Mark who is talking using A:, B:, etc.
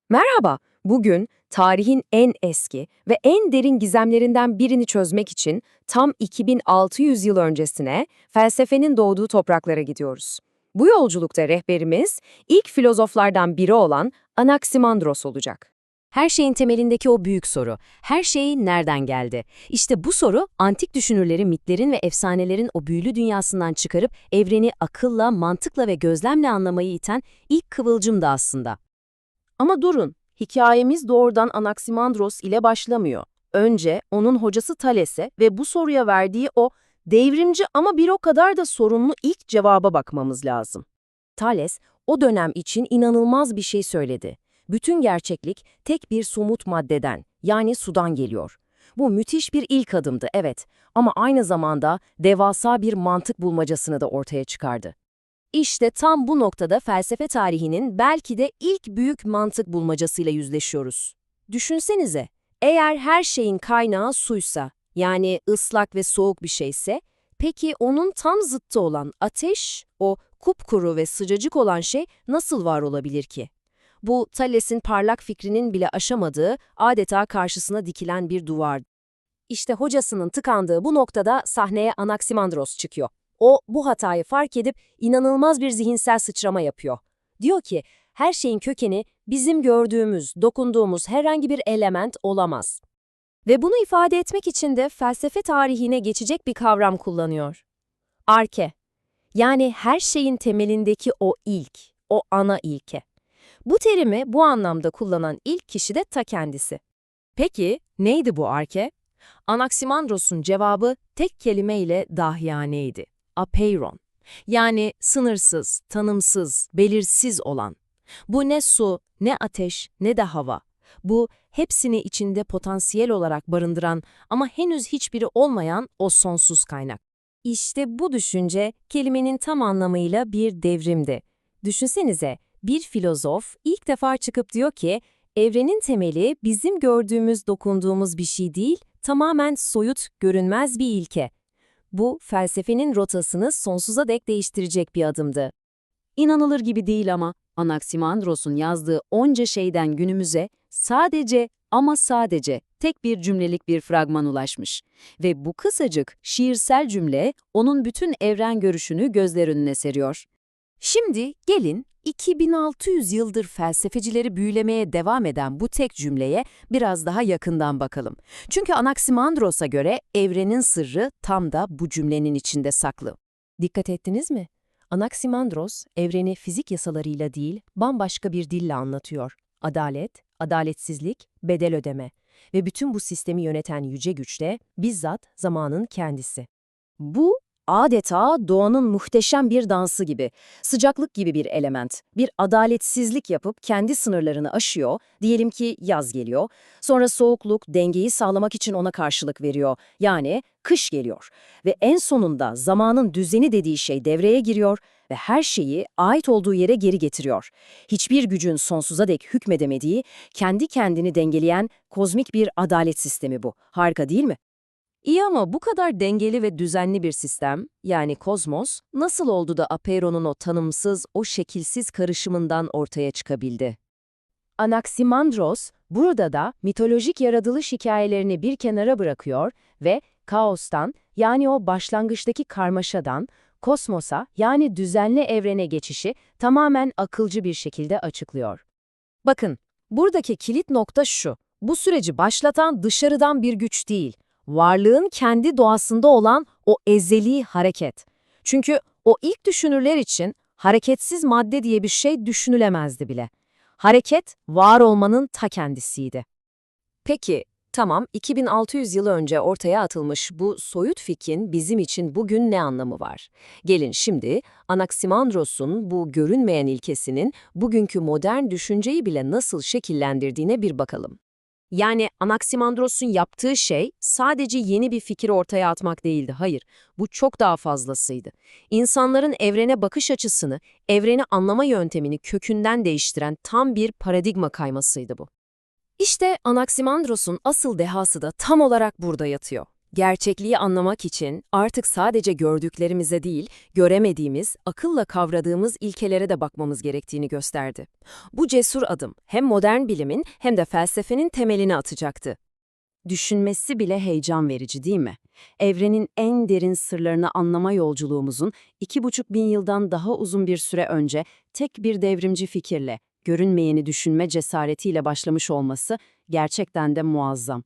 A: Merhaba, bugün tarihin en eski ve en derin gizemlerinden birini çözmek için tam 2600 yıl öncesine felsefenin doğduğu topraklara gidiyoruz. Bu yolculukta rehberimiz ilk filozoflardan biri olan Anaximandros olacak.
B: Her şeyin temelindeki o büyük soru, her şey nereden geldi? İşte bu soru, antik düşünürleri mitlerin ve efsanelerin o büyülü dünyasından çıkarıp evreni akılla, mantıkla ve gözlemle anlamayı iten ilk kıvılcımdı aslında.
C: Ama durun, hikayemiz doğrudan Anaximandros ile başlamıyor. Önce onun hocası Thales'e ve bu soruya verdiği o devrimci ama bir o kadar da sorunlu ilk cevaba bakmamız lazım. Thales, o dönem için inanılmaz bir şey söyledi. Bütün gerçeklik tek bir somut maddeden, yani sudan geliyor. Bu müthiş bir ilk adımdı, evet, ama aynı zamanda devasa bir mantık bulmacasını da ortaya çıkardı. İşte tam bu noktada felsefe tarihinin belki de ilk büyük mantık bulmacasıyla yüzleşiyoruz. Düşünsenize, eğer her şeyin kaynağı suysa, yani ıslak ve soğuk bir şeyse, peki onun tam zıttı olan ateş, o kupkuru ve sıcacık olan şey nasıl var olabilir ki? Bu Thales'in parlak fikrinin bile aşamadığı, adeta karşısına dikilen bir duvar. İşte hocasının tıkandığı bu noktada sahneye Anaximandros çıkıyor. O bu hatayı fark edip inanılmaz bir zihinsel sıçrama yapıyor. Diyor ki, her şeyin kökeni bizim gördüğümüz, dokunduğumuz herhangi bir element olamaz. Ve bunu ifade etmek için de felsefe tarihine geçecek bir kavram kullanıyor. Arke, yani her şeyin temelindeki o ilk, o ana ilke. Bu terimi bu anlamda kullanan ilk kişi de ta kendisi. Peki, neydi bu arke? Anaximandros'un cevabı tek kelimeyle dahiyaneydi. Apeiron. Yani sınırsız, tanımsız, belirsiz olan. Bu ne su, ne ateş, ne de hava. Bu hepsini içinde potansiyel olarak barındıran ama henüz hiçbiri olmayan o sonsuz kaynak. İşte bu düşünce kelimenin tam anlamıyla bir devrimdi. Düşünsenize, bir filozof ilk defa çıkıp diyor ki, evrenin temeli bizim gördüğümüz, dokunduğumuz bir şey değil, tamamen soyut, görünmez bir ilke. Bu, felsefenin rotasını sonsuza dek değiştirecek bir adımdı.
B: İnanılır gibi değil ama Anaximandros'un yazdığı onca şeyden günümüze sadece ama sadece tek bir cümlelik bir fragman ulaşmış. Ve bu kısacık, şiirsel cümle onun bütün evren görüşünü gözler önüne seriyor. Şimdi gelin 2600 yıldır felsefecileri büyülemeye devam eden bu tek cümleye biraz daha yakından bakalım. Çünkü Anaximandros'a göre evrenin sırrı tam da bu cümlenin içinde saklı.
C: Dikkat ettiniz mi? Anaximandros, evreni fizik yasalarıyla değil, bambaşka bir dille anlatıyor. Adalet, adaletsizlik, bedel ödeme ve bütün bu sistemi yöneten yüce güç de bizzat zamanın kendisi. Bu adeta doğanın muhteşem bir dansı gibi, sıcaklık gibi bir element. Bir adaletsizlik yapıp kendi sınırlarını aşıyor, diyelim ki yaz geliyor, sonra soğukluk dengeyi sağlamak için ona karşılık veriyor, yani kış geliyor. Ve en sonunda zamanın düzeni dediği şey devreye giriyor ve her şeyi ait olduğu yere geri getiriyor. Hiçbir gücün sonsuza dek hükmedemediği, kendi kendini dengeleyen kozmik bir adalet sistemi bu. Harika değil mi? İyi ama bu kadar dengeli ve düzenli bir sistem, yani kozmos, nasıl oldu da Apeiron'un o tanımsız, o şekilsiz karışımından ortaya çıkabildi? Anaximandros, burada da mitolojik yaratılış hikayelerini bir kenara bırakıyor ve kaostan, yani o başlangıçtaki karmaşadan, kosmosa, yani düzenli evrene geçişi tamamen akılcı bir şekilde açıklıyor. Bakın, buradaki kilit nokta şu, bu süreci başlatan dışarıdan bir güç değil, varlığın kendi doğasında olan o ezeli hareket. Çünkü o ilk düşünürler için hareketsiz madde diye bir şey düşünülemezdi bile. Hareket, var olmanın ta kendisiydi. Peki, tamam 2600 yıl önce ortaya atılmış bu soyut fikrin bizim için bugün ne anlamı var? Gelin şimdi Anaximandros'un bu görünmeyen ilkesinin bugünkü modern düşünceyi bile nasıl şekillendirdiğine bir bakalım. Yani Anaximandros'un yaptığı şey sadece yeni bir fikir ortaya atmak değildi, hayır. Bu çok daha fazlasıydı. İnsanların evrene bakış açısını, evreni anlama yöntemini kökünden değiştiren tam bir paradigma kaymasıydı bu. İşte Anaximandros'un asıl dehası da tam olarak burada yatıyor.
A: Gerçekliği anlamak için artık sadece gördüklerimize değil, göremediğimiz, akılla kavradığımız ilkelere de bakmamız gerektiğini gösterdi. Bu cesur adım hem modern bilimin hem de felsefenin temelini atacaktı.
B: Düşünmesi bile heyecan verici değil mi? Evrenin en derin sırlarını anlama yolculuğumuzun 2,5 bin yıldan daha uzun bir süre önce tek bir devrimci fikirle, görünmeyeni düşünme cesaretiyle başlamış olması gerçekten de muazzam.